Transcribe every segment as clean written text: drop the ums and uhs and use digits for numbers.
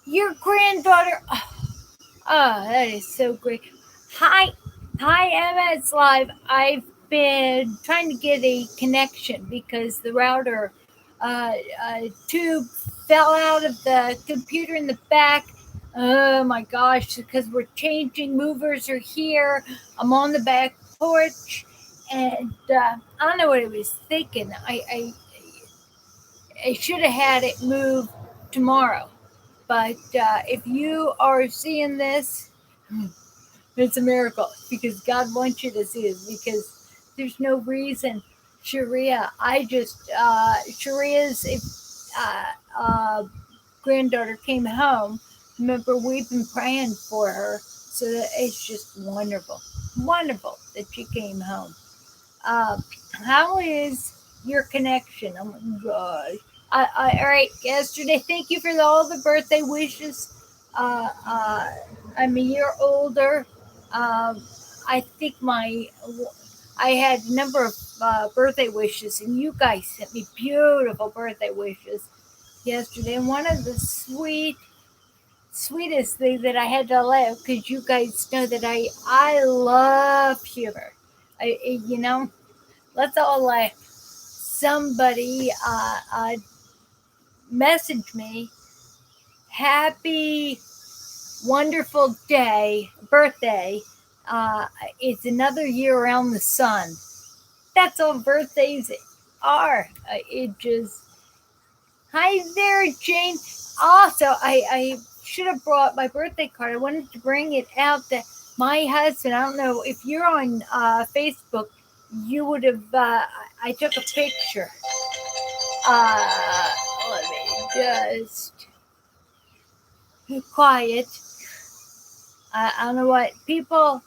Your granddaughter. That is so great. Hi, MS Live. I've been trying to get a connection because the router tube fell out of the computer in the back. Oh my gosh, because we're changing, movers are here. I'm on the back porch, and I don't know what I was thinking. I should have had it moved tomorrow. But if you are seeing this, it's a miracle because God wants you to see it because there's no reason. Sharia, Sharia's granddaughter came home. Remember, we've been praying for her, so that it's just wonderful, wonderful that she came home. Uh, how is your connection? Oh my gosh. All right, yesterday, thank you for all the birthday wishes. Uh, uh, I'm a year older. Um, I think I had a number of birthday wishes, and you guys sent me beautiful birthday wishes yesterday. And one of the sweetest thing that I had to laugh because you guys know that I love humor. You know, let's all laugh. Somebody messaged me, happy wonderful day, birthday. It's another year around the sun. That's all birthdays are. It just, hi there, Jane. Also, I should have brought my birthday card. I wanted to bring it out to my husband. I don't know if you're on Facebook, you would have, I took a picture. Let me just be quiet. I don't know what people.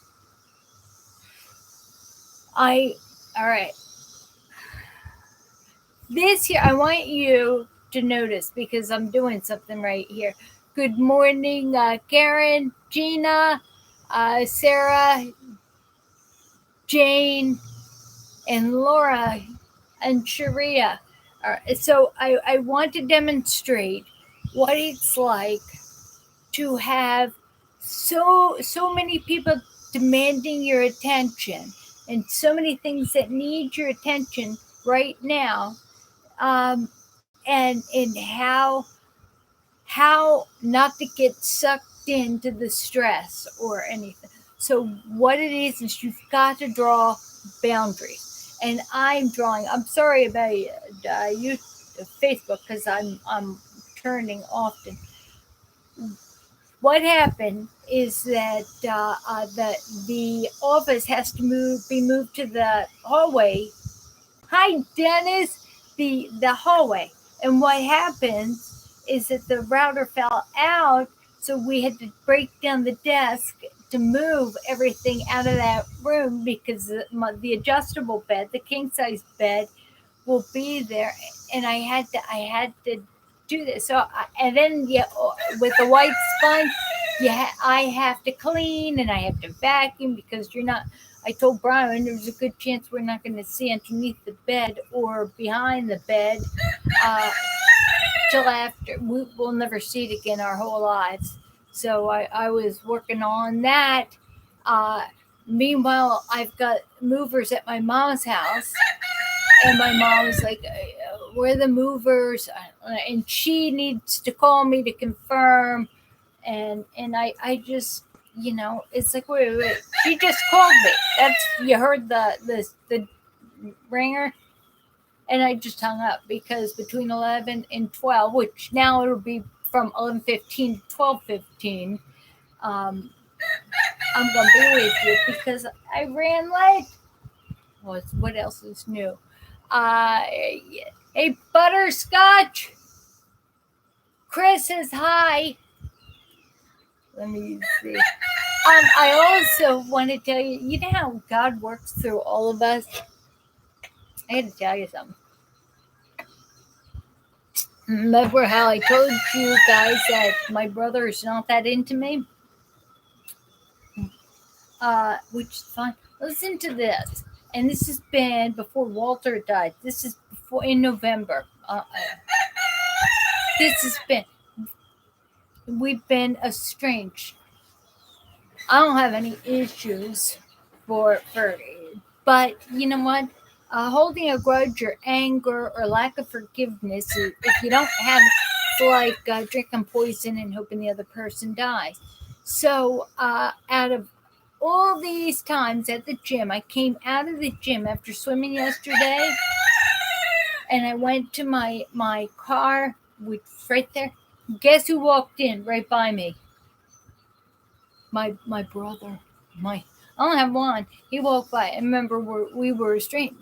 I all right. This year, I want you to notice because I'm doing something right here. Good morning, Karen, Gina, Sarah, Jane, and Laura, and Sharia. So I want to demonstrate what it's like to have so many people demanding your attention and so many things that need your attention right now, and how not to get sucked into the stress or anything. So what it is you've got to draw boundaries, and I'm drawing. I'm sorry about you, Facebook, because I'm turning often. What happened is that the office has to be moved to the hallway. Hi, Dennis. The hallway, and what happens is that the router fell out, so we had to break down the desk to move everything out of that room because the adjustable bed, the king size bed, will be there, and I had to do this. So and then yeah, with the white sponge, yeah, I have to clean and I have to vacuum because you're not. I told Brian there's a good chance we're not going to see underneath the bed or behind the bed uh, till after. We'll never see it again our whole lives. So I was working on that. Uh, Meanwhile, I've got movers at my mom's house, and my mom was like, "We're the movers," and she needs to call me to confirm. And I just, it's like, wait, she just called me. That's you heard the ringer, and I just hung up because between 11 and 12, which now it'll be from 11:15 to 12:15. Um, I'm gonna be with you because I ran late. What else is new? Uh, hey, Butterscotch. Chris says hi. Let me see. I also want to tell you, you know how God works through all of us? I had to tell you something. Remember how I told you guys that my brother is not that into me? Which is fine. Listen to this. And this has been before Walter died. This is before in November. This has been we've been estranged. I don't have any issues for but you know what? Holding a grudge or anger or lack of forgiveness, if you don't have, it's like drinking poison and hoping the other person dies. So, out of all these times at the gym, I came out of the gym after swimming yesterday, and I went to my car, which right there. Guess who walked in right by me? My brother. My I don't have one. He walked by. And remember, we were restrained.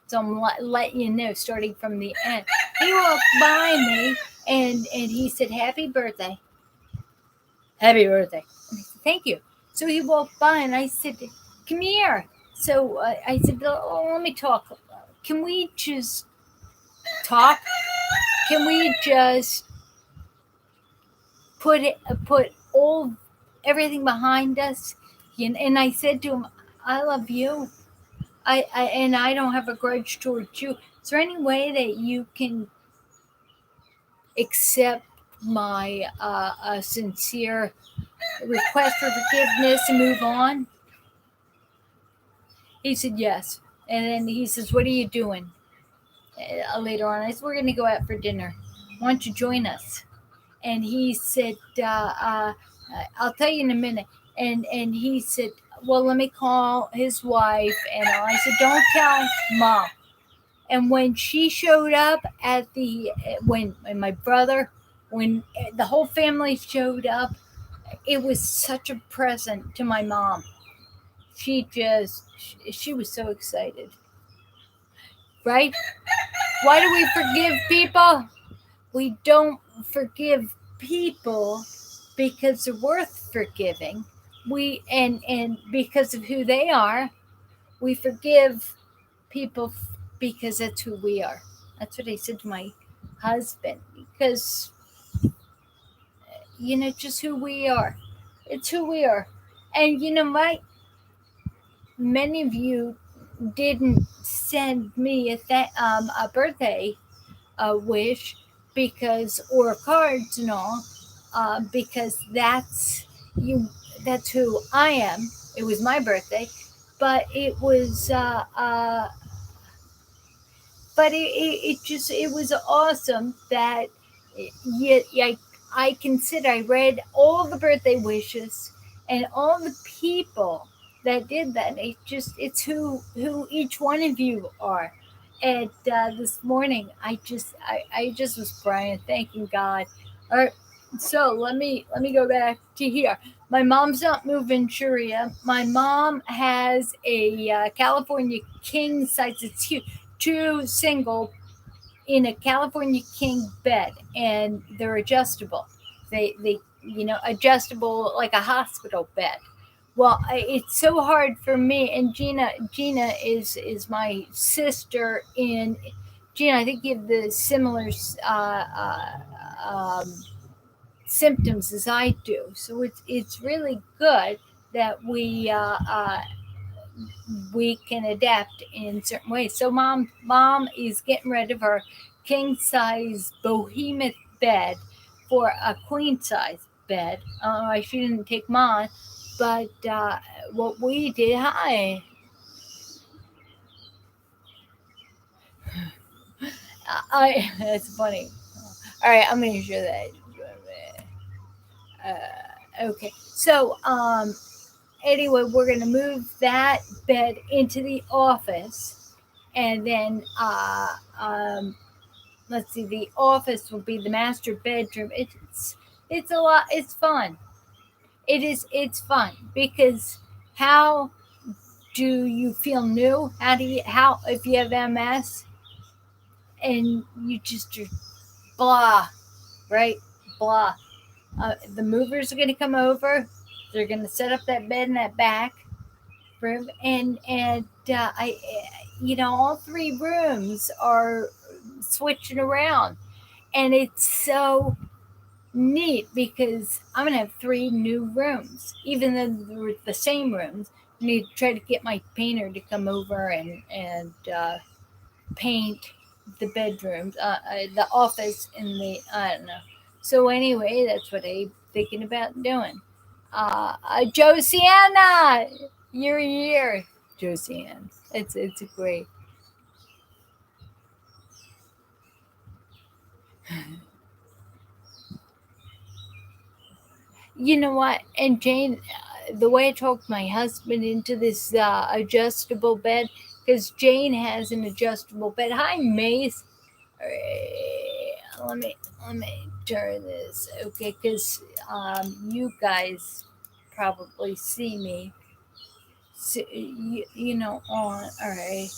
So I'm letting you know, starting from the end. He walked by me and he said, "Happy birthday, happy birthday." And I said, "Thank you." So he walked by and I said, "Come here." So I said, "Oh, let me talk. Can we just talk? Can we just put all everything behind us?" And I said to him, "I love you. And I don't have a grudge towards you. Is there any way that you can accept my sincere request for forgiveness and move on?" He said yes. And then he says, "What are you doing later on?" I said, "We're going to go out for dinner. Why don't you join us?" And he said, "I'll tell you in a minute." And he said, "Well, let me call his wife." And I said, "Don't tell Mom." And when she showed up at when my brother, when the whole family showed up, it was such a present to my mom. She was so excited, right? Why do we forgive people? We don't forgive people because they're worth forgiving. And because of who they are, we forgive people because that's who we are. That's what I said to my husband, because just who we are. It's who we are. And many of you didn't send me a birthday wish, because, or cards and all, because that's who I am. It was my birthday, but it was it was awesome that yet I read all the birthday wishes and all the people that did that. It's who each one of you are. And this morning I just was praying, thanking God. All right, so let me go back to here. My mom's not moving Sharia. My mom has a California king size. It's huge, two single in a California king bed, and they're adjustable. They adjustable like a hospital bed. Well, it's so hard for me. And Gina is my sister. In Gina, I think you have the similar symptoms as I do. So it's really good that we can adapt in certain ways. So mom is getting rid of her king size behemoth bed for a queen size bed. She didn't take mine, but what we did, hi, that's funny. All right, I'm gonna show that. Okay, so anyway, we're gonna move that bed into the office, and then let's see, the office will be the master bedroom. It's a lot. It's fun. It's fun because how do you feel new? How if you have MS and you're blah, right? Blah. The movers are going to come over. They're going to set up that bed in that back room, and all three rooms are switching around, and it's so neat because I'm gonna have three new rooms, even though they're the same rooms. I need to try to get my painter to come over and paint the bedrooms, the office, and the I don't know, So anyway, that's what I'm thinking about doing. Josiana, you're here, Josiane. It's great. You know what? And Jane, the way I talked my husband into this adjustable bed, because Jane has an adjustable bed. Hi, Mace. Let me turn this. Okay, because you guys probably see me. You know, on. All right.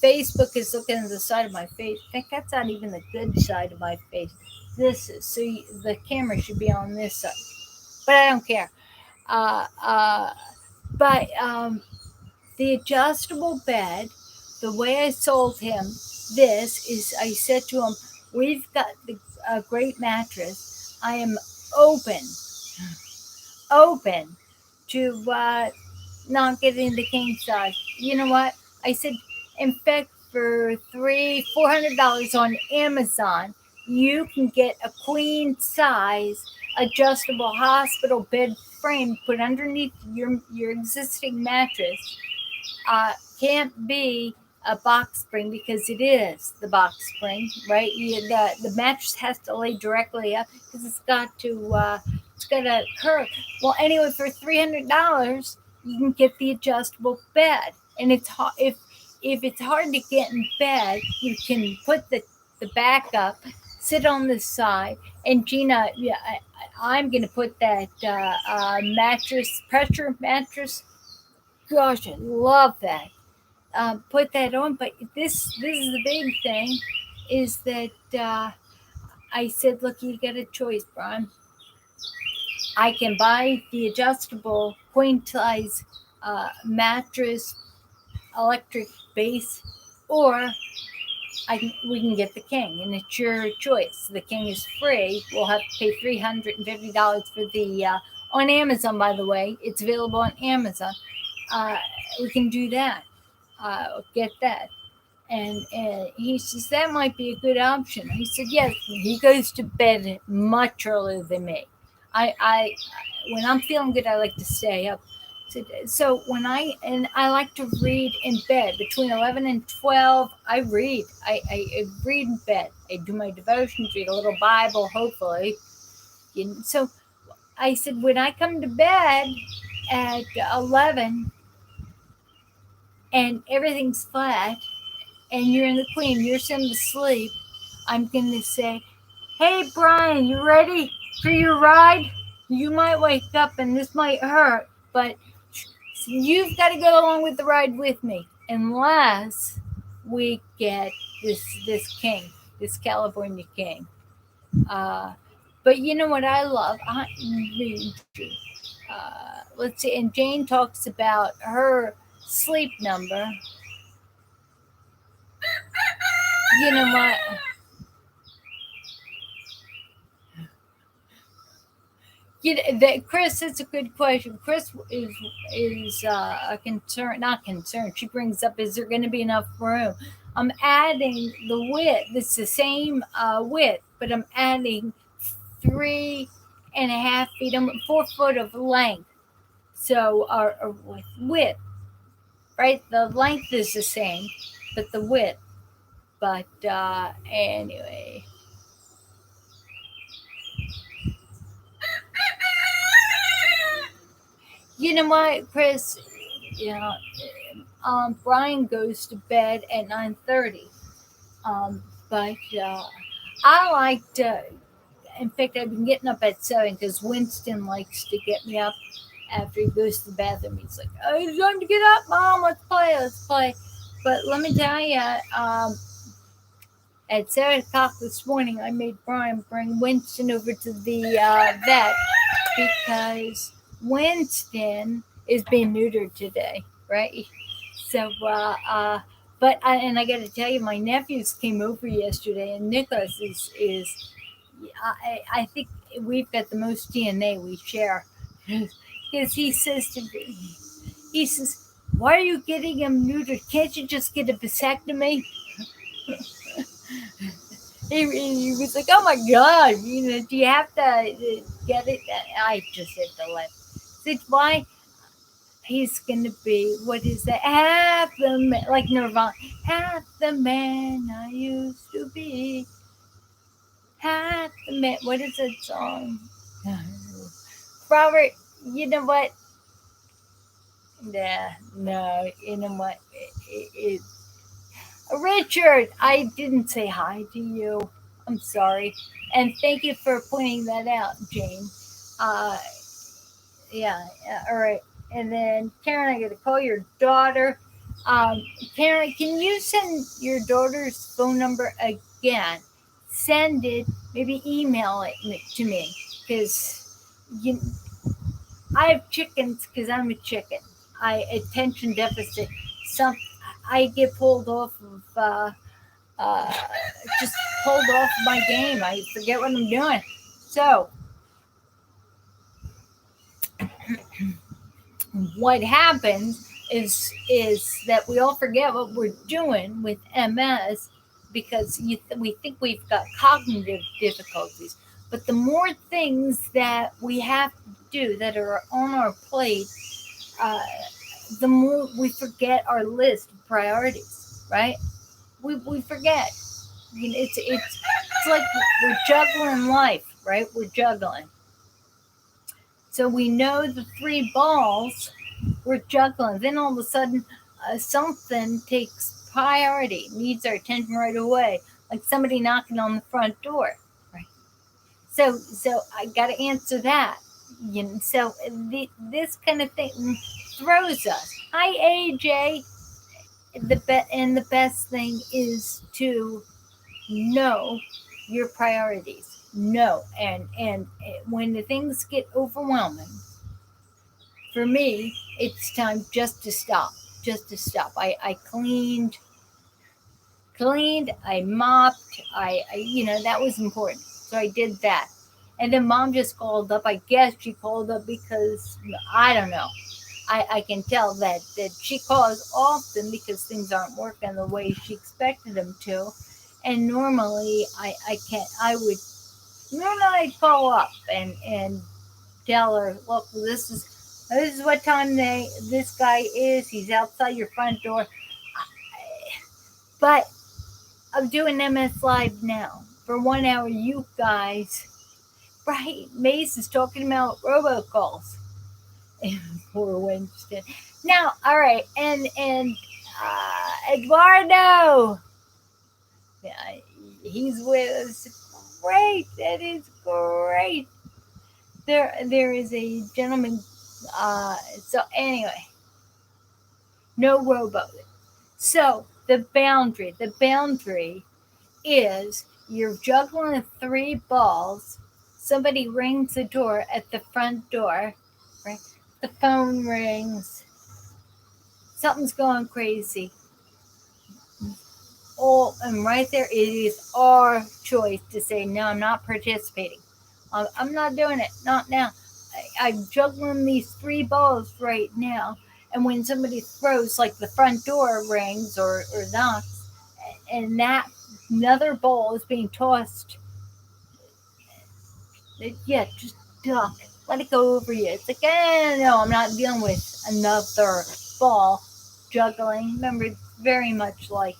Facebook is looking at the side of my face. I think that's not even the good side of my face. This is so the camera should be on this side, but I don't care. Uh, uh, but the adjustable bed, the way I sold him this is I said to him, "We've got a great mattress. I am open, open to not getting the king size. You know what? I said, in fact, for $400 on Amazon, you can get a queen size adjustable hospital bed frame put underneath your existing mattress. Can't be a box spring because it is the box spring, right? The mattress has to lay directly up because it's got a curve. Well, anyway, for $300, you can get the adjustable bed, and if it's hard to get in bed, you can put the back up, sit on the side, and Gina, yeah, I'm gonna put that mattress pressure mattress. Gosh, I love that. Put that on. But this is the big thing, is that I said, look, you got a choice, Brian. I can buy the adjustable queen size mattress, electric base, or we can get the king, and it's your choice. The king is free. We'll have to pay $350 for the on Amazon. By the way, it's available on Amazon. Uh, we can do that. Get that. And he says that might be a good option. He said yes. He goes to bed much earlier than me. I when I'm feeling good, I like to stay up. So I like to read in bed between 11 and 12. I read. I read in bed. I do my devotions, read a little Bible, hopefully. So I said when I come to bed at 11 and everything's flat, and you're in the queen, you're sent to sleep, I'm going to say, hey, Brian, you ready for your ride? You might wake up and this might hurt, but you've got to go along with the ride with me, unless we get this king, this California king. Uh, but you know what I love? Let's see, and Jane talks about her sleep number. You know what? That Chris, it's a good question. Chris is a concern, not concerned. She brings up, is there going to be enough room? I'm adding the width. It's the same width, but I'm adding 3.5 feet. I'm 4 foot of length. So or width, right? The length is the same, but the width. But anyway. You know what, Chris? You know, Brian goes to bed at 9:30. But I like to. In fact, I've been getting up at 7 because Winston likes to get me up after he goes to the bathroom. He's like, "Oh, it's time to get up, Mom. Let's play. Let's play." But let me tell you, at 7 o'clock this morning, I made Brian bring Winston over to the vet because Winston is being neutered today, right? So, and I got to tell you, my nephews came over yesterday, and Nicholas is I think we've got the most DNA we share, because he says to me, he says, "Why are you getting him neutered? Can't you just get a vasectomy?" he was like, "Oh my God, do you have to get it?" I just hit the left. Said, "Why?" He's gonna be, what is that? Half the man, like Nirvana, half the man I used to be, half the man. What is that song? Robert, you know what? Nah, no, you know what? Richard, I didn't say hi to you. I'm sorry. And thank you for pointing that out, Jane. Uh, yeah, all right. And then, Karen, I got to call your daughter. Um, Karen, can you send your daughter's phone number again? Send it, maybe email it to me, because you, I have chickens because I'm a chicken. I attention deficit. Some I get pulled off of uh, just pulled off my game. I forget what I'm doing. So what happens is that we all forget what we're doing with MS because we think we've got cognitive difficulties. But the more things that we have to do that are on our plate, uh, the more we forget our list of priorities, right? We forget. It's like we're juggling life, right? We're juggling. So we know the three balls we're juggling. Then all of a sudden, something takes priority, needs our attention right away, like somebody knocking on the front door. Right. So I got to answer that. So this kind of thing throws us. Hi, AJ. And the best thing is to know your priorities. No, and when the things get overwhelming, for me, it's time just to stop. Just to stop. I cleaned, I mopped, that was important. So I did that. And then mom just called up. I guess she called up because I don't know. I can tell that she calls often because things aren't working the way she expected them to. And normally I can't I would normally I'd call up and tell her, look, this is what time this guy is. He's outside your front door. But I'm doing MS Live now for 1 hour. You guys, right? Mace is talking about robocalls. Poor Winston. Now, all right, and Eduardo, yeah, he's with us. Great, that is great. There is a gentleman. So anyway, no rowboat. So the boundary is you're juggling three balls. Somebody rings the door at the front door, right? The phone rings. Something's going crazy. Oh, and right there, it is our choice to say, no, I'm not participating. I'm not doing it. Not now. I'm juggling these three balls right now. And when somebody throws, like the front door rings or knocks, and that another ball is being tossed, yeah, just duck. Let it go over you. It's like, no, I'm not dealing with another ball juggling. Remember, it's very much like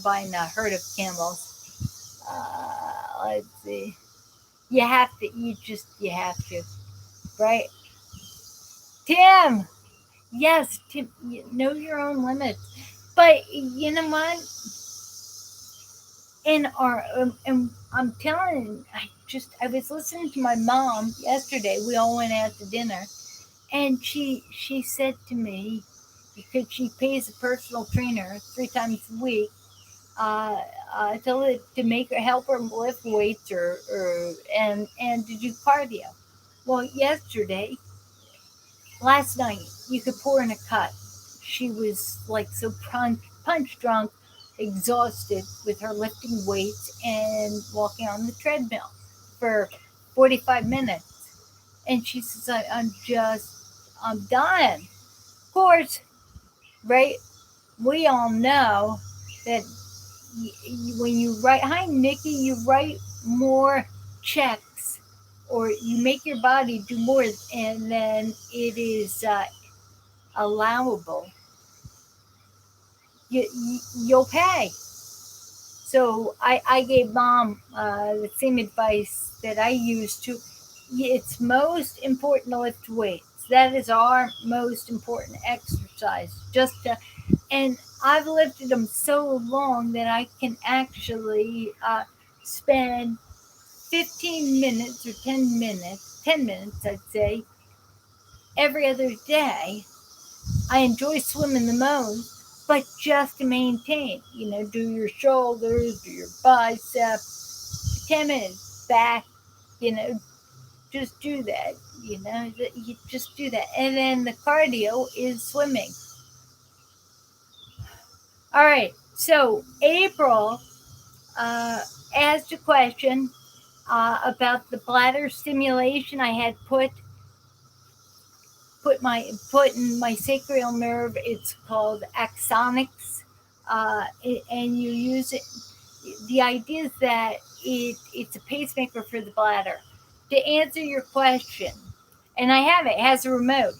buying a herd of camels. Let's see. You have to, you have to, right? Tim, yes, Tim, you know your own limits. But you know what? And I'm telling, I was listening to my mom yesterday. We all went out to dinner, and she said to me, because she pays a personal trainer 3 times a week, to make her help her lift weights and to do cardio. Well, last night, you could pour in a cut. She was like so punch drunk, exhausted with her lifting weights and walking on the treadmill for 45 minutes. And she says, I'm dying. Of course, right? We all know that when you write, hi Nikki, you write more checks, or you make your body do more, and then it is allowable. You'll pay. So I gave mom the same advice that I used to. It's most important to lift weights. That is our most important exercise. Just to, and I've lifted them so long that I can actually spend 15 minutes or 10 minutes, I'd say, every other day. I enjoy swimming the most, but just to maintain, do your shoulders, do your biceps, 10 minutes back, you know, just do that, you just do that. And then the cardio is swimming. All right, so April asked a question about the bladder stimulation. I had put in my sacral nerve. It's called axonics, and you use it. The idea is that it's a pacemaker for the bladder. To answer your question, and I have it has a remote.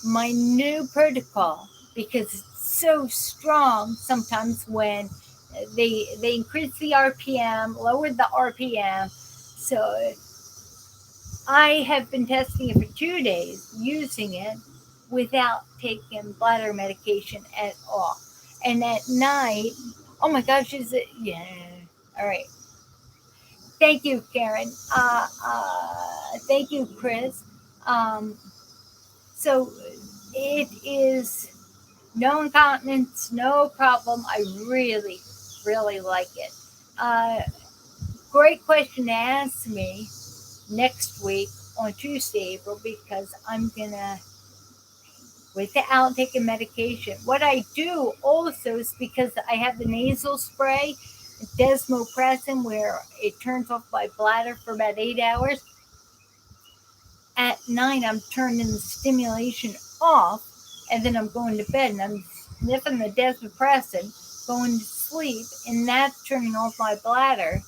My new protocol, because it's so strong. Sometimes when they increase the RPM, lower the RPM, so I have been testing it for 2 days, using it without taking bladder medication at all. And at night, oh my gosh, is it? Yeah. All right. Thank you, Karen. Thank you, Chris. Um, so it is no incontinence, no problem. I really, really like it. Great question to ask me next week on Tuesday, April, because I'm gonna, without taking medication. What I do also is because I have the nasal spray, desmopressin, where it turns off my bladder for about 8 hours. At night, I'm turning the stimulation off, and then I'm going to bed and I'm sniffing the desmopressin, going to sleep, and that's turning off my bladder.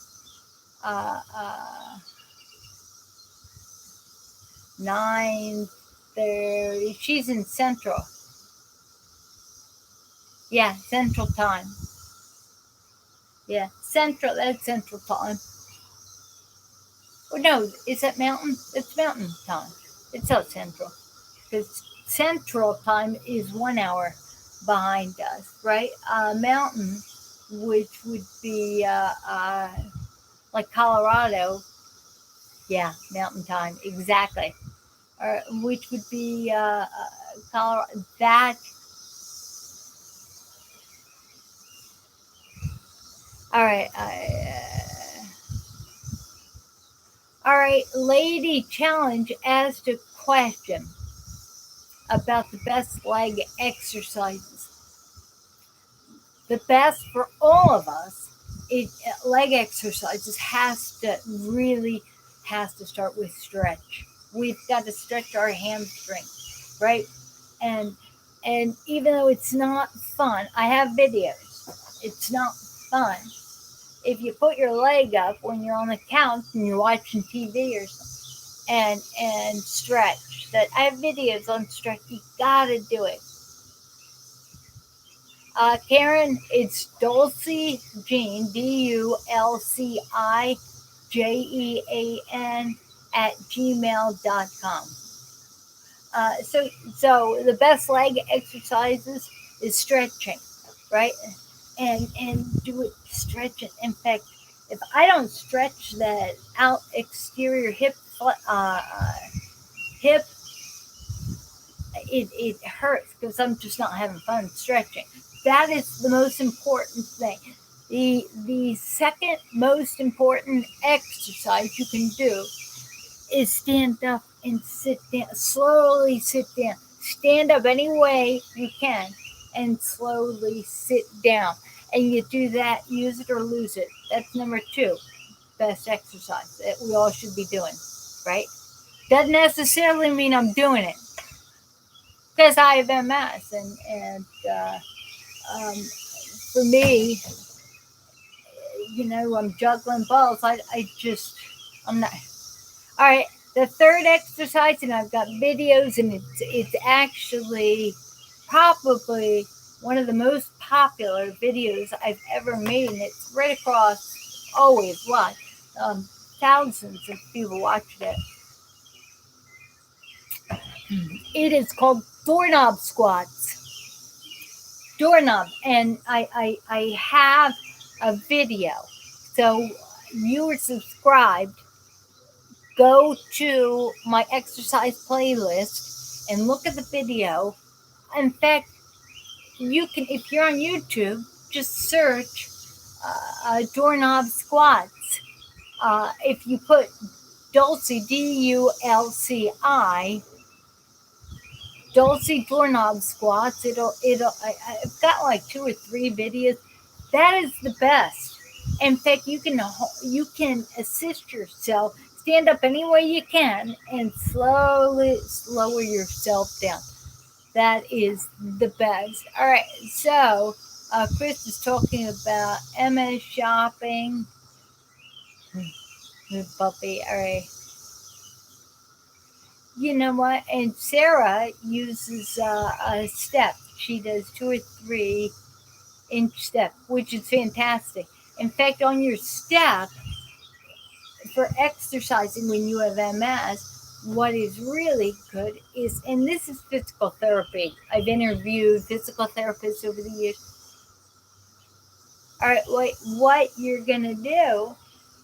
9:30. She's in Central. Yeah, Central Time. Yeah, Central. That's Central Time. Oh no, is that Mountain? It's Mountain Time. It's not Central, because Central Time is 1 hour behind us, right? Mountain, which would be like Colorado. Yeah, Mountain Time, exactly. Which would be Colorado. That. All right. All right. Lady Challenge asked a question about the best leg exercises. The best for all of us, leg exercises has to start with stretch. We've got to stretch our hamstring, right? And and even though it's not fun, I have videos. It's not fun. If you put your leg up when you're on the couch and you're watching TV or something, and stretch. That I have videos on stretch. You gotta do it. Karen, it's Dulci Jean, DulciJean @gmail.com. So the best leg exercises is stretching, right? And do it stretching. In fact, if I don't stretch that out exterior hip, it hurts because I'm just not having fun stretching. That is the most important thing. The second most important exercise you can do is stand up and sit down. Slowly sit down. Stand up any way you can and slowly sit down. And you do that, use it or lose it. That's number 2, best exercise that we all should be doing, right? Doesn't necessarily mean I'm doing it, because I have MS, and for me, I'm juggling balls. I'm not. All right. The third exercise, and I've got videos, and it's actually probably one of the most popular videos I've ever made, and it's right across always watch. Thousands of people watched it. It is called doorknob squats. Doorknob, and I have a video. So you are subscribed. Go to my exercise playlist and look at the video. In fact, you can, if you're on YouTube, just search doorknob squats. If you put Dulci, Dulci, Dulci doorknob squats, I've got like 2 or 3 videos. That is the best. In fact, you can assist yourself, stand up any way you can, and slowly lower yourself down. That is the best. All right, so Chris is talking about MS shopping. The puppy. All right. You know what? And Sarah uses a step. She does 2 or 3 inch step, which is fantastic. In fact, on your step for exercising when you have MS, what is really good is, and this is physical therapy. I've interviewed physical therapists over the years. All right, what you're gonna do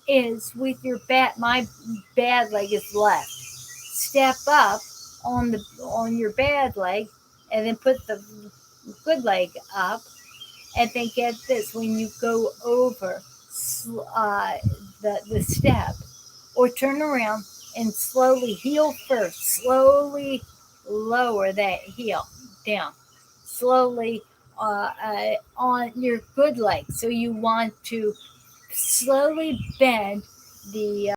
is with your my bad leg is left. Step up on your bad leg, and then put the good leg up, and then get this: when you go over the step, or turn around and slowly heel first, slowly lower that heel down, slowly on your good leg. So you want to slowly bend the